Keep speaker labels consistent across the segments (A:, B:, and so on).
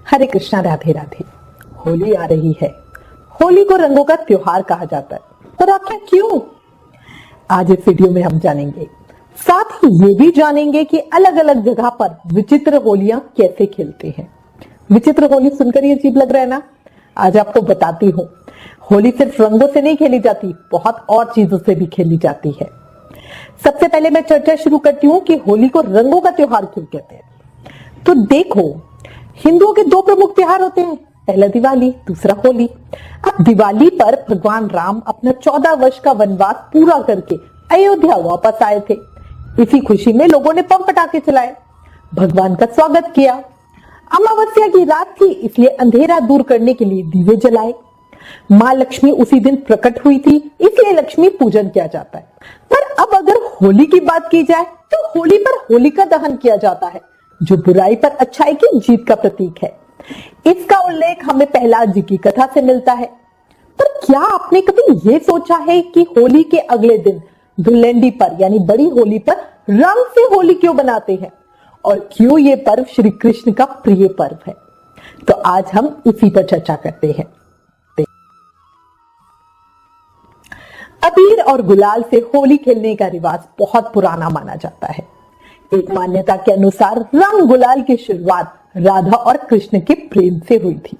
A: हरे कृष्णा, राधे राधे। होली आ रही है। होली को रंगों का त्योहार कहा जाता है, पर आखिर क्यों? आज इस वीडियो में हम जानेंगे। साथ ही ये भी जानेंगे कि अलग अलग जगह पर विचित्र होलियां कैसे खेलते हैं। विचित्र होली सुनकर ये अजीब लग रहा है ना? आज आपको बताती हूँ। होली सिर्फ रंगों से नहीं खेली जाती, बहुत और चीजों से भी खेली जाती है। सबसे पहले मैं चर्चा शुरू करती हूँ कि होली को रंगों का त्योहार क्यों कहते हैं। तो देखो, हिंदुओं के दो प्रमुख त्योहार होते हैं, पहला दिवाली, दूसरा होली। अब दिवाली पर भगवान राम अपना 14 वर्ष का वनवास पूरा करके अयोध्या वापस आए थे। इसी खुशी में लोगों ने बम पटाखे चलाए, भगवान का स्वागत किया। अमावस्या की रात थी, इसलिए अंधेरा दूर करने के लिए दीवे जलाए। माँ लक्ष्मी उसी दिन प्रकट हुई थी, इसलिए लक्ष्मी पूजन किया जाता है। पर अब अगर होली की बात की जाए तो होली पर होलिका दहन किया जाता है, जो बुराई पर अच्छाई की जीत का प्रतीक है। इसका उल्लेख हमें प्रहलाद जी की कथा से मिलता है। पर क्या आपने कभी ये सोचा है कि होली के अगले दिन धुलेंडी पर यानी बड़ी होली पर रंग से होली क्यों बनाते हैं और क्यों ये पर्व श्री कृष्ण का प्रिय पर्व है? तो आज हम इसी पर चर्चा करते हैं। अबीर और गुलाल से होली खेलने का रिवाज बहुत पुराना माना जाता है। एक मान्यता के अनुसार रंग गुलाल की शुरुआत राधा और कृष्ण के प्रेम से हुई थी।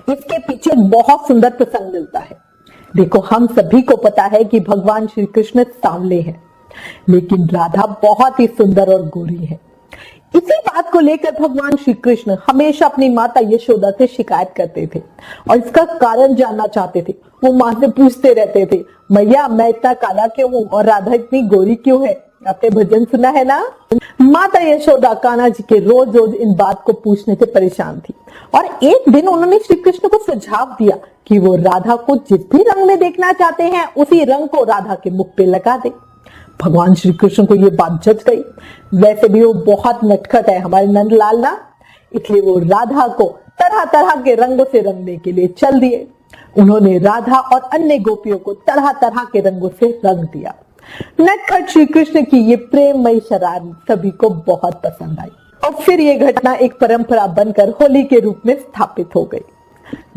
A: इसके पीछे बहुत सुंदर प्रसंग मिलता है। देखो, हम सभी को पता है कि भगवान श्री कृष्ण सांवले हैं, लेकिन राधा बहुत ही सुंदर और गोरी है। इसी बात को लेकर भगवान श्री कृष्ण हमेशा अपनी माता यशोदा से शिकायत करते थे और इसका कारण जानना चाहते थे। वो माँ से पूछते रहते थे, मैया मैं इतना काला क्यों हूँ और राधा इतनी गोरी क्यों है? आपने भजन सुना है ना? माता यशोदा कान्हा जी के रोज रोज इन बात को पूछने से परेशान थी और एक दिन उन्होंने श्री कृष्ण को सुझाव दिया कि वो राधा को जिस भी रंग में देखना चाहते हैं उसी रंग को राधा के मुख पे लगा दे। भगवान श्री कृष्ण को ये बात जच गई। वैसे भी वो बहुत नटखट है हमारे नंदलाल ना, इसलिए वो राधा को तरह तरह के रंगों से रंगने के लिए चल दिए। उन्होंने राधा और अन्य गोपियों को तरह तरह के रंगों से रंग दिया। नटखट श्री कृष्ण की ये प्रेममयी शरारत सभी को बहुत पसंद आई और फिर ये घटना एक परंपरा बनकर होली के रूप में स्थापित हो गई।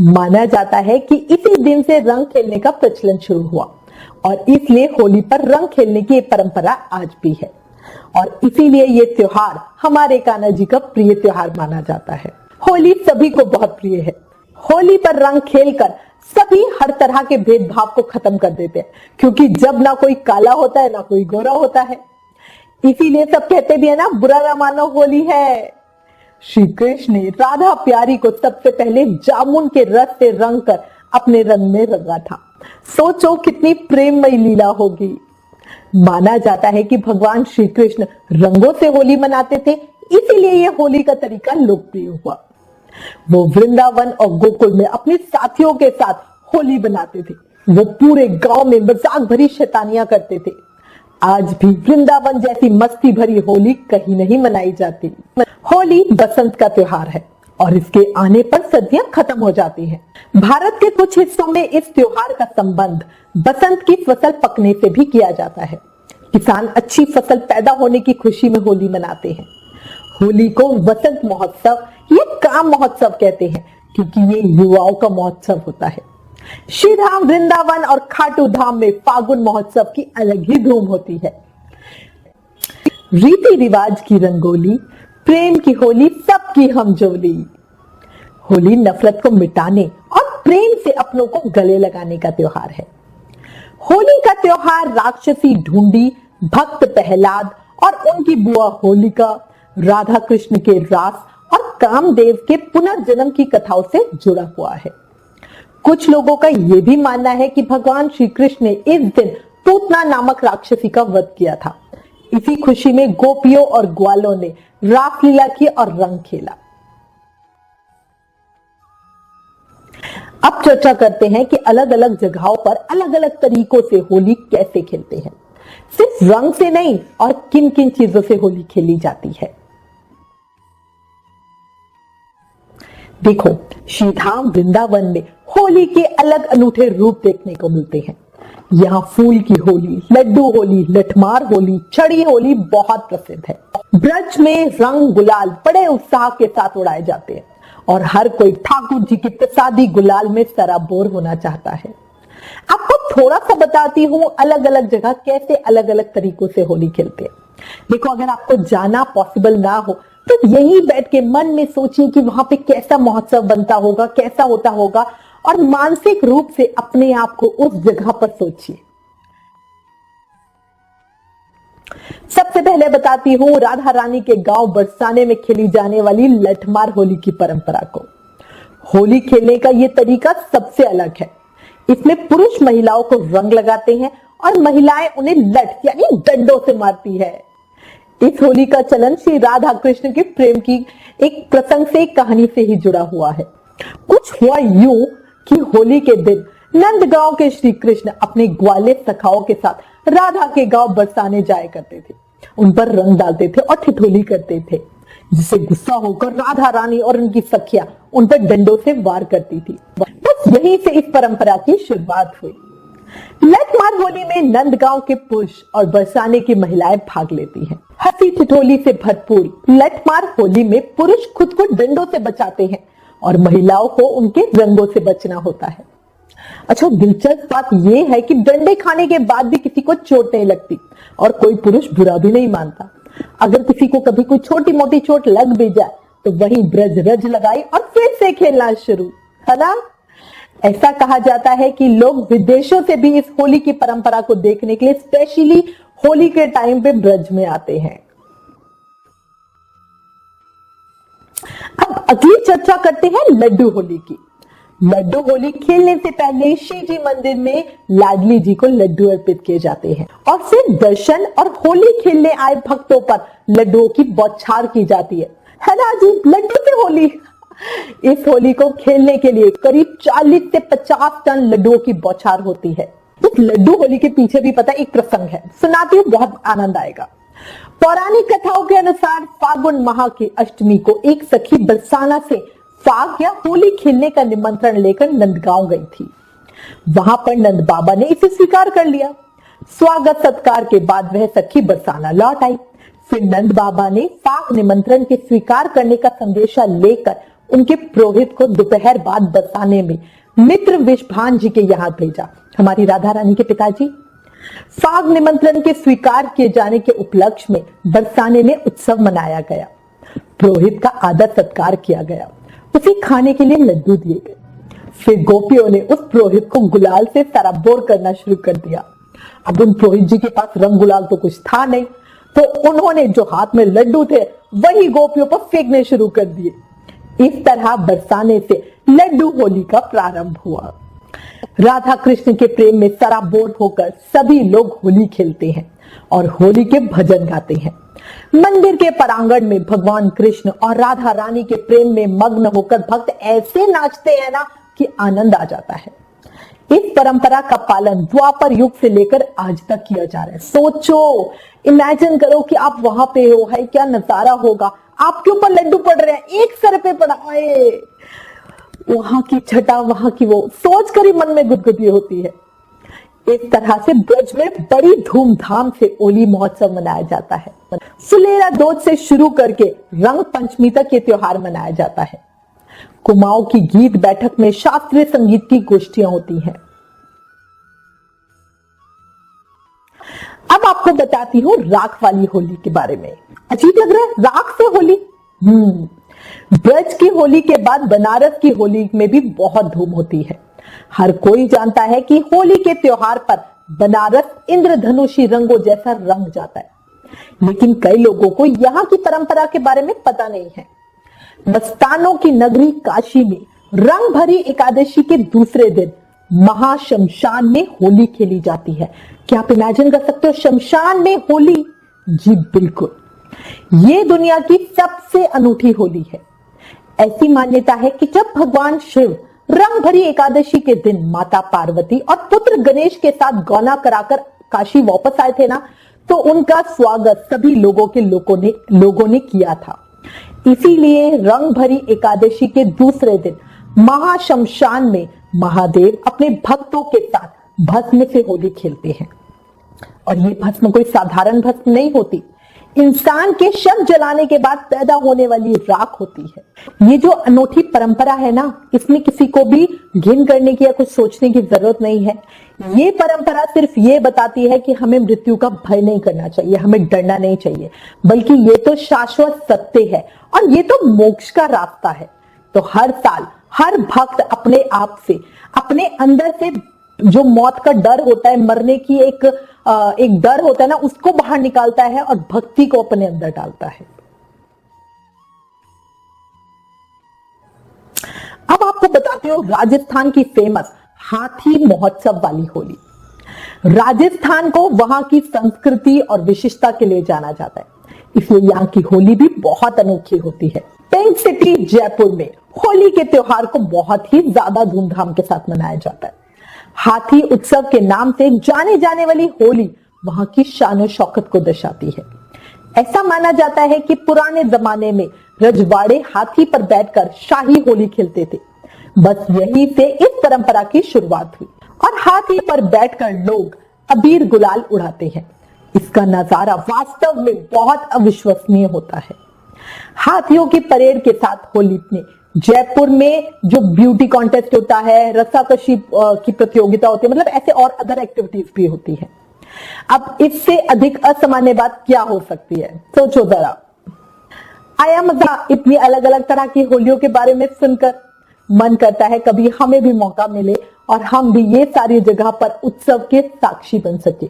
A: माना जाता है कि इसी दिन से रंग खेलने का प्रचलन शुरू हुआ और इसलिए होली पर रंग खेलने की ये परंपरा आज भी है और इसीलिए ये त्योहार हमारे कान्हा जी का प्रिय त्योहार माना जाता है। होली सभी को बहुत प्रिय है। होली पर रंग खेलकर सभी हर तरह के भेदभाव को खत्म कर देते हैं, क्योंकि जब ना कोई काला होता है ना कोई गोरा होता है। इसीलिए सब कहते भी है ना, बुरा न मानो होली है। श्री कृष्ण ने राधा प्यारी को सबसे पहले जामुन के रस से रंग कर अपने रंग में रंगा था। सोचो कितनी प्रेममयी लीला होगी। माना जाता है कि भगवान श्री कृष्ण रंगों से होली मनाते थे, इसीलिए यह होली का तरीका लोकप्रिय हुआ। वो वृंदावन और गोकुल में अपने साथियों के साथ होली बनाते थे। वो पूरे गांव में मजाक भरी शैतानियां करते थे। आज भी वृंदावन जैसी मस्ती भरी होली कहीं नहीं मनाई जाती। होली बसंत का त्योहार है और इसके आने पर सर्दियां खत्म हो जाती हैं। भारत के कुछ हिस्सों में इस त्योहार का संबंध बसंत की फसल पकने से भी किया जाता है। किसान अच्छी फसल पैदा होने की खुशी में होली मनाते हैं। होली को वसंत महोत्सव या काम महोत्सव कहते हैं, क्योंकि ये युवाओं का महोत्सव होता है। श्री धाम, वृंदावन और खाटू धाम में फागुन महोत्सव की अलग ही धूम होती है। रीति रिवाज की रंगोली, प्रेम की होली, सबकी हमजोली। होली नफरत को मिटाने और प्रेम से अपनों को गले लगाने का त्योहार है। होली का त्योहार राक्षसी ढूंढी, भक्त प्रहलाद और उनकी बुआ होलिका, राधा कृष्ण के रास और कामदेव के पुनर्जन्म की कथाओं से जुड़ा हुआ है। कुछ लोगों का यह भी मानना है कि भगवान श्री कृष्ण ने इस दिन पूतना नामक राक्षसी का वध किया था। इसी खुशी में गोपियों और ग्वालों ने रासलीला की और रंग खेला। अब चर्चा करते हैं कि अलग अलग जगहों पर अलग अलग तरीकों से होली कैसे खेलते हैं। सिर्फ रंग से नहीं, और किन किन चीजों से होली खेली जाती है। देखो, श्रीधाम वृंदावन में होली के अलग अनूठे रूप देखने को मिलते हैं। यहाँ फूल की होली, लड्डू होली, लठमार होली, छड़ी होली बहुत प्रसिद्ध है। ब्रज में रंग गुलाल बड़े उत्साह के साथ उड़ाए जाते हैं और हर कोई ठाकुर जी की प्रसादी गुलाल में सराबोर होना चाहता है। आपको थोड़ा सा बताती हूँ अलग अलग जगह कैसे अलग अलग तरीकों से होली खेलते हैं। देखो, अगर आपको जाना पॉसिबल ना हो तो यहीं बैठ के मन में सोचिए कि वहां पे कैसा महोत्सव बनता होगा, कैसा होता होगा, और मानसिक रूप से अपने आप को उस जगह पर सोचिए। सबसे पहले बताती हूँ राधा रानी के गांव बरसाने में खेली जाने वाली लठमार होली की परंपरा को। होली खेलने का ये तरीका सबसे अलग है। इसमें पुरुष महिलाओं को रंग लगाते हैं और महिलाएं उन्हें लठ यानी डंडों से मारती है। इस होली का चलन श्री राधा कृष्ण के प्रेम की एक प्रसंग से, एक कहानी से ही जुड़ा हुआ है। कुछ हुआ यूं कि होली के दिन नंदगांव के श्री कृष्ण अपने ग्वाले सखाओं के साथ राधा के गांव बरसाने जाया करते थे। उन पर रंग डालते थे और ठिठोली करते थे, जिससे गुस्सा होकर राधा रानी और उनकी सखियां उन पर डंडों से वार करती थी। बस यहीं से इस परंपरा की शुरुआत हुई। लठमार होली में नंदगांव के पुरुष और बरसाने की महिलाएं भाग लेती हैं। हंसी ठिठोली से भरपूर लठमार होली में पुरुष खुद को डंडों से बचाते हैं और महिलाओं को उनके रंगों से बचना होता है। अच्छा, दिलचस्प बात यह है कि डंडे खाने के बाद भी किसी को चोट नहीं लगती और कोई पुरुष बुरा भी नहीं मानता। अगर किसी को कभी कोई छोटी मोटी चोट लग भी जाए तो वहीं ब्रज रज लगाई और फिर से खेलना शुरू, है ना। ऐसा कहा जाता है कि लोग विदेशों से भी इस होली की परंपरा को देखने के लिए स्पेशली होली के टाइम पे ब्रज में आते हैं। अब अगली चर्चा करते हैं लड्डू होली की। लड्डू होली खेलने से पहले शिव जी मंदिर में लाडली जी को लड्डू अर्पित किए जाते हैं और फिर दर्शन और होली खेलने आए भक्तों पर लड्डुओं की बौछार की जाती है ना जी, लड्डू से होली। इस होली को खेलने के लिए करीब 40 से 50 टन लड्डुओं की बौछार होती है। इस लड्डू होली के पीछे भी पता एक प्रसंग है, सुनाती हूँ, बहुत आनंद आएगा। पौराणिक कथाओं के अनुसार फागुन माह की अष्टमी को एक सखी बरसाना से फाग या होली खेलने का निमंत्रण लेकर नंदगांव गई थी। वहां पर नंद बाबा ने इसे स्वीकार कर लिया। स्वागत सत्कार के बाद वह सखी बरसाना लौट आई। फिर नंद बाबा ने फाग निमंत्रण के स्वीकार करने का संदेशा लेकर उनके पुरोहित को दोपहर बाद बरसाने में मित्र विषभान जी के यहाँ भेजा, हमारी राधा रानी के पिताजी। फाग निमंत्रण के स्वीकार किए जाने के उपलक्ष्य में बरसाने में उत्सव मनाया गया। पुरोहित का आदर सत्कार किया गया, उसे खाने के लिए लड्डू दिए गए। फिर गोपियों ने उस पुरोहित को गुलाल से सराबोर करना शुरू कर दिया। अब उन पुरोहित जी के पास रंग गुलाल तो कुछ था नहीं, तो उन्होंने जो हाथ में लड्डू थे वही गोपियों पर फेंकने शुरू कर दिए। इस तरह बरसाने से लड्डू होली का प्रारंभ हुआ। राधा कृष्ण के प्रेम में सराबोर होकर सभी लोग होली खेलते हैं और होली के भजन गाते हैं। मंदिर के प्रांगण में भगवान कृष्ण और राधा रानी के प्रेम में मग्न होकर भक्त ऐसे नाचते हैं ना कि आनंद आ जाता है। इस परंपरा का पालन द्वापर युग से लेकर आज तक किया जा रहा है। सोचो, इमेजिन करो कि आप वहां पे हो, है क्या नजारा होगा। आपके ऊपर लड्डू पड़ रहे हैं, एक सर पे पड़ा है, वहां की छटा, वहां की वो सोच कर ही मन में गुदगुदी होती है। इस तरह से ब्रज में बड़ी धूमधाम से होली महोत्सव मनाया जाता है। फुलेरा दूज से शुरू करके रंग पंचमी तक ये त्योहार मनाया जाता है। कुमाऊं की गीत बैठक में शास्त्रीय संगीत की गोष्ठियां होती हैं। अब आपको बताती हूँ राख वाली होली के बारे में। अजीब लग रहा है, राख से होली। ब्रज की होली के बाद बनारस की होली में भी बहुत धूम होती है। हर कोई जानता है कि होली के त्योहार पर बनारस इंद्रधनुषी रंगों जैसा रंग जाता है, लेकिन कई लोगों को यहाँ की परंपरा के बारे में पता नहीं है। मस्तानों की नगरी काशी में रंग भरी एकादशी के दूसरे दिन महाशमशान में होली खेली जाती है। क्या आप इमेजिन कर सकते हो, शमशान में होली? जी बिल्कुल, ये दुनिया की सबसे अनूठी होली है। ऐसी मान्यता है कि जब भगवान शिव रंग भरी एकादशी के दिन माता पार्वती और पुत्र गणेश के साथ गौना कराकर काशी वापस आए थे ना, तो उनका स्वागत सभी लोगों ने किया था। इसीलिए रंग भरी एकादशी के दूसरे दिन महाशमशान में महादेव अपने भक्तों के साथ भस्म से होली खेलते हैं। और ये भस्म कोई साधारण भस्म नहीं होती, इंसान के शव जलाने के बाद पैदा होने वाली राख होती है। ये जो अनोखी परंपरा है ना, इसमें किसी को भी घिन करने की या कुछ सोचने की जरूरत नहीं है। ये परंपरा सिर्फ ये बताती है कि हमें मृत्यु का भय नहीं करना चाहिए, हमें डरना नहीं चाहिए, बल्कि ये तो शाश्वत सत्य है और ये तो मोक्ष का रास्ता है। तो हर साल हर भक्त अपने आप से, अपने अंदर से जो मौत का डर होता है, मरने की एक डर होता है ना, उसको बाहर निकालता है और भक्ति को अपने अंदर डालता है। अब आपको बताती हूँ राजस्थान की फेमस हाथी महोत्सव वाली होली। राजस्थान को वहां की संस्कृति और विशिष्टता के लिए जाना जाता है, इसलिए यहाँ की होली भी बहुत अनोखी होती है। पिंक सिटी जयपुर में होली के त्योहार को बहुत ही ज्यादा धूमधाम के साथ मनाया जाता है। हाथी उत्सव के नाम से जाने जाने वाली होली वहां की शान शौकत को दर्शाती है। ऐसा माना जाता है कि पुराने जमाने में रजवाड़े हाथी पर बैठकर शाही होली खेलते थे। बस यहीं से इस परंपरा की शुरुआत हुई और हाथी पर बैठकर लोग अबीर गुलाल उड़ाते हैं। इसका नजारा वास्तव में बहुत अविश्वसनीय होता है। हाथियों की परेड के साथ होली में जयपुर में जो ब्यूटी कॉन्टेस्ट होता है, रस्साकशी की प्रतियोगिता होती है, मतलब ऐसे और अदर एक्टिविटीज भी होती है। अब इससे अधिक असामान्य बात क्या हो सकती है, सोचो जरा। आया मजा इतनी अलग अलग तरह की होलियों के बारे में सुनकर। मन करता है कभी हमें भी मौका मिले और हम भी ये सारी जगह पर उत्सव के साक्षी बन सके।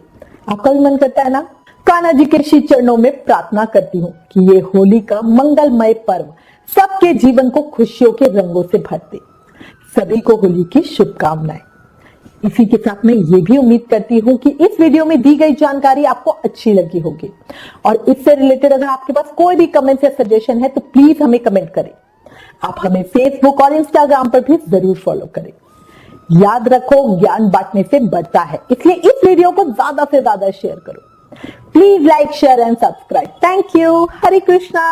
A: आपका भी मन करता है ना? कान्हा जी के श्री चरणों में प्रार्थना करती हूँ कि ये होली का मंगलमय पर्व सबके जीवन को खुशियों के रंगों से भर दे। सभी को होली की शुभकामनाएं। इसी के साथ मैं ये भी उम्मीद करती हूँ कि इस वीडियो में दी गई जानकारी आपको अच्छी लगी होगी और इससे रिलेटेड अगर आपके पास कोई भी कमेंट या सजेशन है तो प्लीज हमें कमेंट करें। आप हमें फेसबुक और इंस्टाग्राम पर भी जरूर फॉलो करें। याद रखो, ज्ञान बांटने से बढ़ता है, इसलिए इस वीडियो को ज्यादा से ज्यादा शेयर करो। Please like, share and subscribe. Thank you. Hare Krishna.